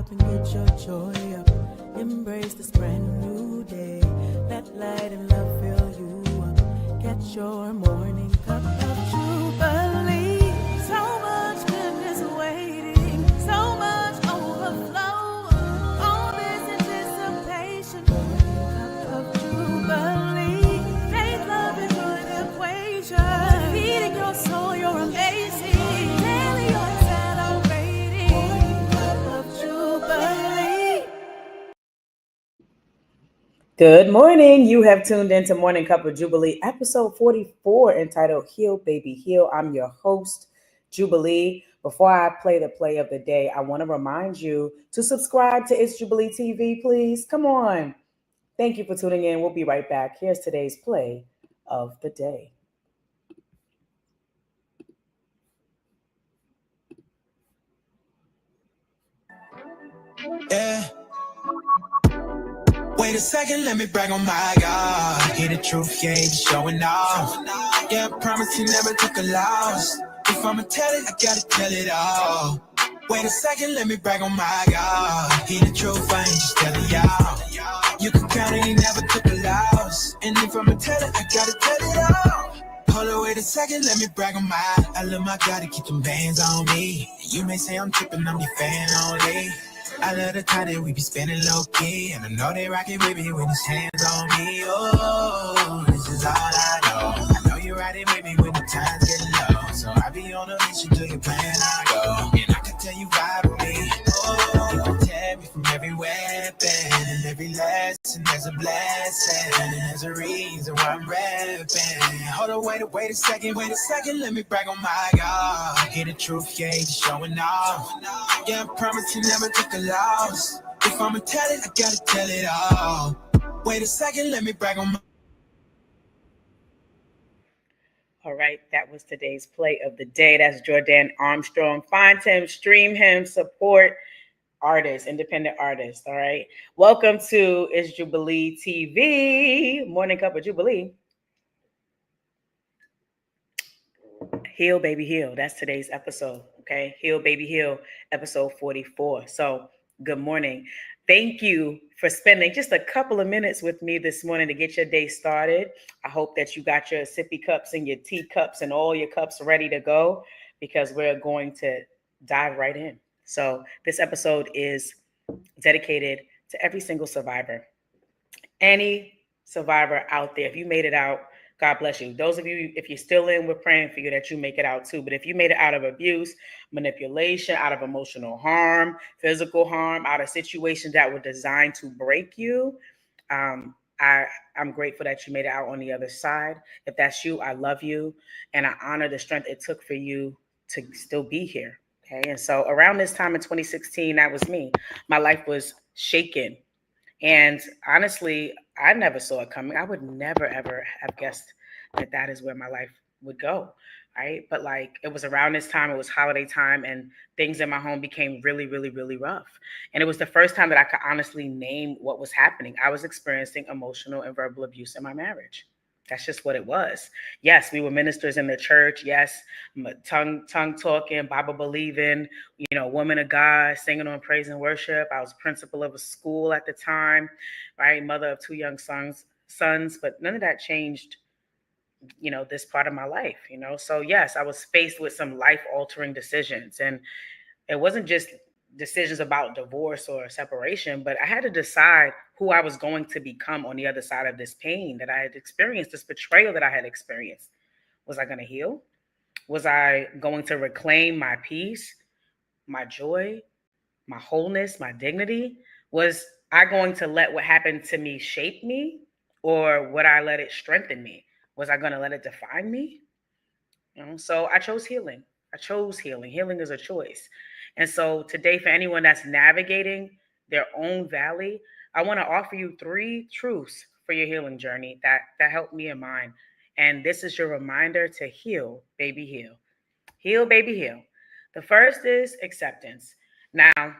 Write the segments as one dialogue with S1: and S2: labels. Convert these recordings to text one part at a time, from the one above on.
S1: up and get your joy up. Embrace this brand new day. Let light and love fill you up. Get your morning cup of Jubilee. So much goodness waiting, so much overflow. All this anticipation. Morning cup of Jubilee. Faith, love, and joy equation. Feeding your soul, you're amazing. Daily you're celebrating. Morning cup of Jubilee.
S2: Good morning. You have tuned into Morning Cup of Jubilee, episode 44, entitled Heal, Baby, Heal. I'm your host, Jubilee. Before I play the play of the day, I want to remind you to subscribe to It's Jubilee TV, please. Come on. Thank you for tuning in. We'll be right back. Here's today's play of the day.
S3: Yeah. Wait a second, let me brag on my God. Hear the truth, yeah, he be showing off. Yeah, I promise he never took a loss. If I'ma tell it, I gotta tell it all. Wait a second, let me brag on my God. Hear the truth, I ain't just telling y'all. You can count it, he never took a loss. And if I'ma tell it, I gotta tell it all. Hold on, wait a second, let me brag on I love my God to keep them bands on me. You may say I'm tripping, I'm your fan only. I love the time that we be spending low-key. And I know they rockin' with me when his hands on me. Oh, this is all I know. I know you're riding with me when the times get low. So I be on a mission to your plan I go. And I can tell you vibe with me. Oh, you protect me from every weapon. And every lesson there's a blessing. And there's a reason why I'm reppin'. Hold on, wait a second, let me brag on my God. Hear the truth, yeah, he be showing off. Yeah, I promise he never took a loss. If I'ma tell it, I gotta tell it all. Wait a second, let me brag on my...
S2: All right, that was today's play of the day. That's Jordan Armstrong. Find him, stream him, support artists, independent artists. All right. Welcome to It's Jubilee TV, Morning Cup of Jubilee. Heal, baby, heal. That's today's episode. Okay. Heal, baby, heal, episode 44. So, good morning. Thank you for spending just a couple of minutes with me this morning to get your day started. I hope that you got your sippy cups and your tea cups and all your cups ready to go, because we're going to dive right in. So, this episode is dedicated to every single survivor. Any survivor out there, if you made it out, God bless you. Those of you, if you're still in, we're praying for you that you make it out too. But if you made it out of abuse, manipulation, out of emotional harm, physical harm, out of situations that were designed to break you, I'm grateful that you made it out on the other side. If that's you, I love you. And I honor the strength it took for you to still be here. Okay. And so around this time in 2016, that was me. My life was shaken. And honestly, I never saw it coming. I would never, ever have guessed that that is where my life would go. Right. But like, it was around this time, it was holiday time, and things in my home became really, really, really rough. And it was the first time that I could honestly name what was happening. I was experiencing emotional and verbal abuse in my marriage. That's just what it was. Yes, we were ministers in the church. Yes, tongue talking, Bible believing, woman of God, singing on praise and worship. I was principal of a school at the time, right? Mother of two young sons, but none of that changed, this part of my life, So yes, I was faced with some life-altering decisions, and it wasn't just decisions about divorce or separation, but I had to decide who I was going to become on the other side of this pain that I had experienced, this betrayal that I had experienced. Was I going to heal? Was I going to reclaim my peace, my joy, my wholeness, my dignity? Was I going to let what happened to me shape me, or would I let it strengthen me? Was I going to let it define me? So I chose healing. I chose healing. Healing is a choice. And so today, for anyone that's navigating their own valley, I want to offer you 3 truths for your healing journey that helped me in mine. And this is your reminder to heal, baby, heal. Heal, baby, heal. The first is acceptance. Now,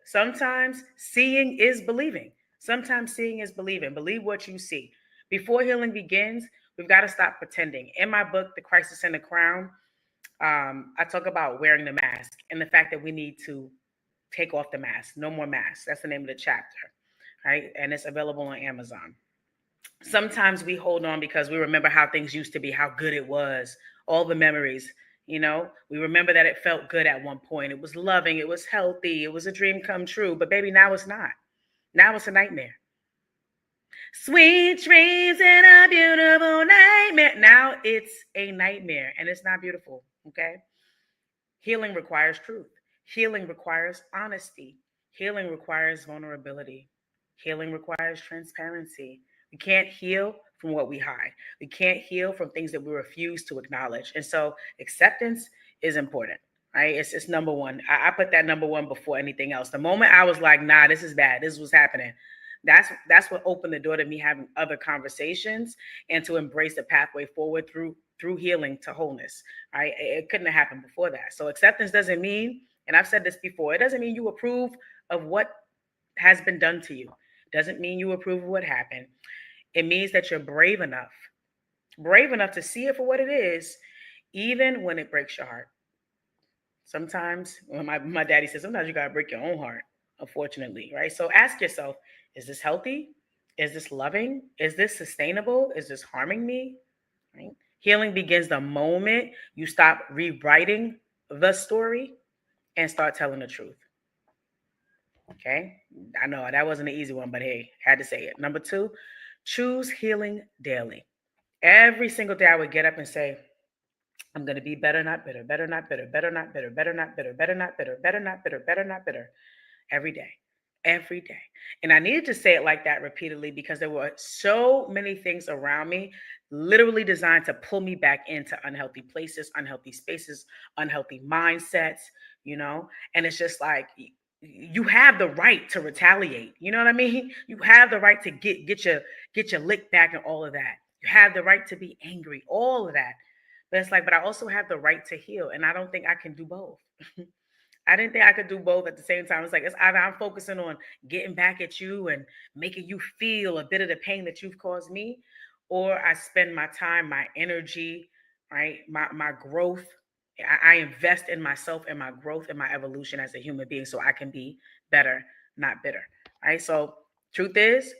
S2: sometimes seeing is believing. Sometimes seeing is believing. Believe what you see. Before healing begins, we've got to stop pretending. In my book, The Crisis and the Crown, I talk about wearing the mask and the fact that we need to Take off the mask. No more masks. That's the name of the chapter, right? And it's available on Amazon. Sometimes we hold on because we remember how things used to be, how good it was, all the memories. We remember that it felt good at one point. It was loving, it was healthy, it was a dream come true. But baby, now it's not. Now it's a nightmare. Sweet dreams and a beautiful nightmare. Now it's a nightmare and it's not beautiful. Okay. Healing requires truth. Healing requires honesty. Healing requires vulnerability. Healing requires transparency. We can't heal from what we hide. We can't heal from things that we refuse to acknowledge. And so acceptance is important, right? It's number one. I put that number one before anything else. The moment I was like, nah, this is bad. This is what's happening. That's what opened the door to me having other conversations and to embrace the pathway forward through healing to wholeness. Right? It couldn't have happened before that. So acceptance doesn't mean, and I've said this before, it doesn't mean you approve of what has been done to you. It doesn't mean you approve of what happened. It means that you're brave enough to see it for what it is, even when it breaks your heart. Sometimes, well, my daddy says, sometimes you got to break your own heart, unfortunately, right? So ask yourself, is this healthy? Is this loving? Is this sustainable? Is this harming me? Right? Healing begins the moment you stop rewriting the story and start telling the truth. Okay? I know that wasn't an easy one, but hey, had to say it. Number two, choose healing daily. Every single day I would get up and say, I'm going to be better, not bitter, better, not bitter, better, not bitter, better, not bitter, better, not bitter, better, not bitter, better, not bitter, every day, every day. And I needed to say it like that repeatedly because there were so many things around me literally designed to pull me back into unhealthy places, unhealthy spaces, unhealthy mindsets, and it's just like, you have the right to retaliate. You know what I mean? You have the right to get your lick back and all of that. You have the right to be angry, all of that. But it's like, but I also have the right to heal. And I don't think I can do both. I didn't think I could do both at the same time. It's like, it's either I'm focusing on getting back at you and making you feel a bit of the pain that you've caused me, or I spend my time, my energy, right? My growth. I invest in myself and my growth and my evolution as a human being so I can be better, not bitter. Right. So truth is,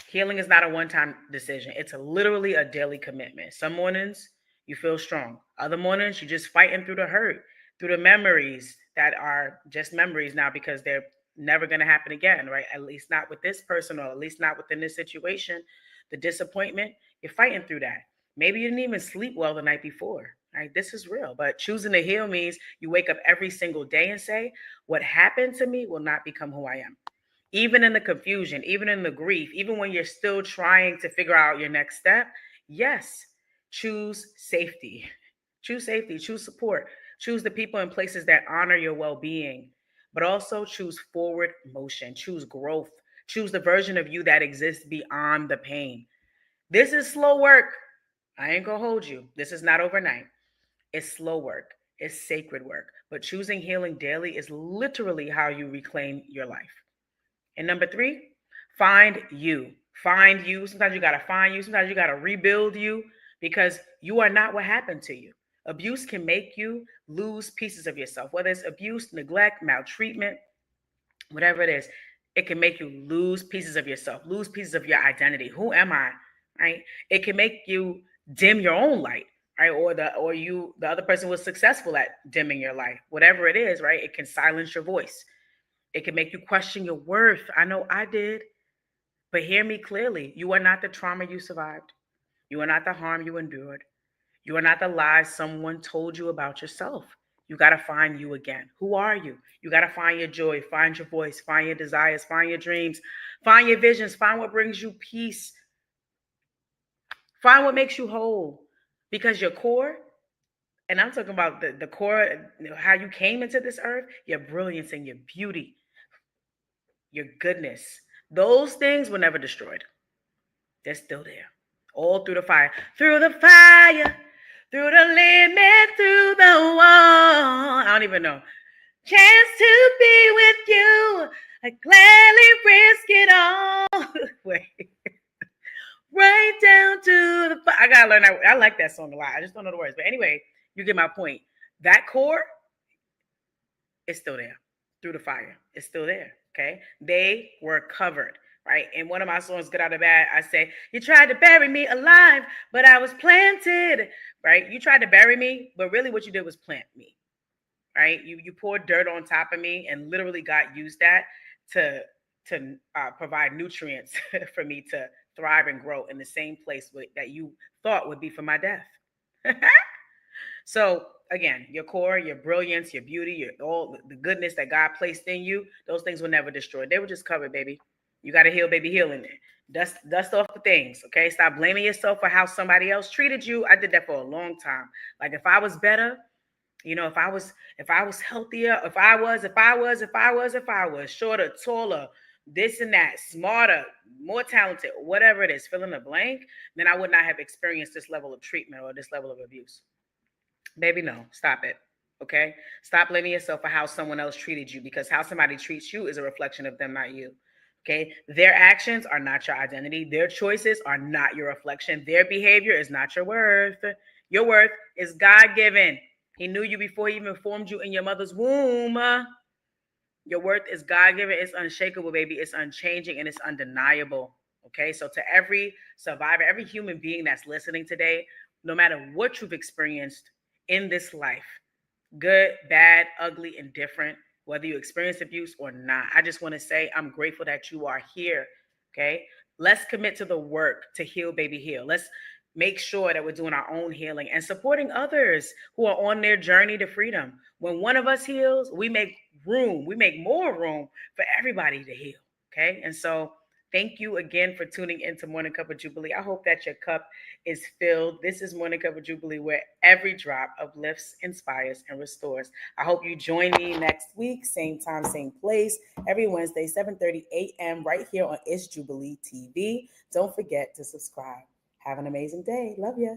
S2: healing is not a one-time decision. It's literally a daily commitment. Some mornings you feel strong. Other mornings you're just fighting through the hurt, through the memories that are just memories now because they're never going to happen again, right? At least not with this person, or at least not within this situation. The disappointment, you're fighting through that. Maybe you didn't even sleep well the night before, right? This is real. But choosing to heal means you wake up every single day and say, what happened to me will not become who I am. Even in the confusion, even in the grief, even when you're still trying to figure out your next step, yes, choose safety. Choose safety, choose support, choose the people and places that honor your well being, but also choose forward motion, choose growth, choose the version of you that exists beyond the pain. This is slow work. I ain't gonna hold you. This is not overnight. It's slow work, it's sacred work. But choosing healing daily is literally how you reclaim your life. And number three, find you. Find you. Sometimes you got to find you. Sometimes you got to rebuild you because you are not what happened to you. Abuse can make you lose pieces of yourself, whether it's abuse, neglect, maltreatment, whatever it is. It can make you lose pieces of yourself, lose pieces of your identity. Who am I? Right? It can make you dim your own light, right? The other person was successful at dimming your light. Whatever it is, right? It can silence your voice. It can make you question your worth. I know I did. But hear me clearly. You are not the trauma you survived. You are not the harm you endured. You are not the lies someone told you about yourself. You got to find you again. Who are you? You got to find your joy, find your voice, find your desires, find your dreams, find your visions, find what brings you peace, find what makes you whole. Because your core, and I'm talking about the core, how you came into this earth, your brilliance and your beauty, your goodness, those things were never destroyed. They're still there. All through the fire. Through the fire. Through the limit. Through the wall. I don't even know. Chance to be with you. I gladly risk it all. Wait. Right down to the fire. I gotta learn that. I like that song a lot. I just don't know the words. But anyway, you get my point. That core is still there. through the fire. It's still there. Okay. They were covered. Right. In one of my songs, Get Out of Bed, I say, you tried to bury me alive, but I was planted. Right. You tried to bury me, but really what you did was plant me. Right. You poured dirt on top of me, and literally God used that to provide nutrients for me to thrive and grow in the same place that you thought would be for my death. So again, your core, your brilliance, your beauty, your all the goodness that God placed in you, those things were never destroyed. They were just covered, baby. You got to heal, baby, heal in there. Dust off the things, okay? Stop blaming yourself for how somebody else treated you. I did that for a long time. Like if I was better, if I was healthier, if I was shorter, taller, this and that, smarter, more talented, whatever it is, fill in the blank, then I would not have experienced this level of treatment or this level of abuse. Baby, no, stop it. Okay? Stop blaming yourself for how someone else treated you, because how somebody treats you is a reflection of them, not you. Okay? Their actions are not your identity. Their choices are not your reflection. Their behavior is not your worth. Your worth is God given. He knew you before he even formed you in your mother's womb. Your worth is God given. It's unshakable, baby. It's unchanging and it's undeniable. Okay. So, to every survivor, every human being that's listening today, no matter what you've experienced in this life, good, bad, ugly, indifferent, whether you experience abuse or not, I just want to say I'm grateful that you are here. Okay. Let's commit to the work to heal, baby, heal. Let's make sure that we're doing our own healing and supporting others who are on their journey to freedom. When one of us heals, we make more room for everybody to heal. Okay. And so thank you again for tuning into Morning Cup of Jubilee. I hope that your cup is filled. This is Morning Cup of Jubilee, where every drop uplifts, inspires, and restores. I hope you join me next week, same time, same place, every Wednesday, 7:30 a.m. right here on It's Jubilee TV. Don't forget to subscribe. Have an amazing day. Love ya.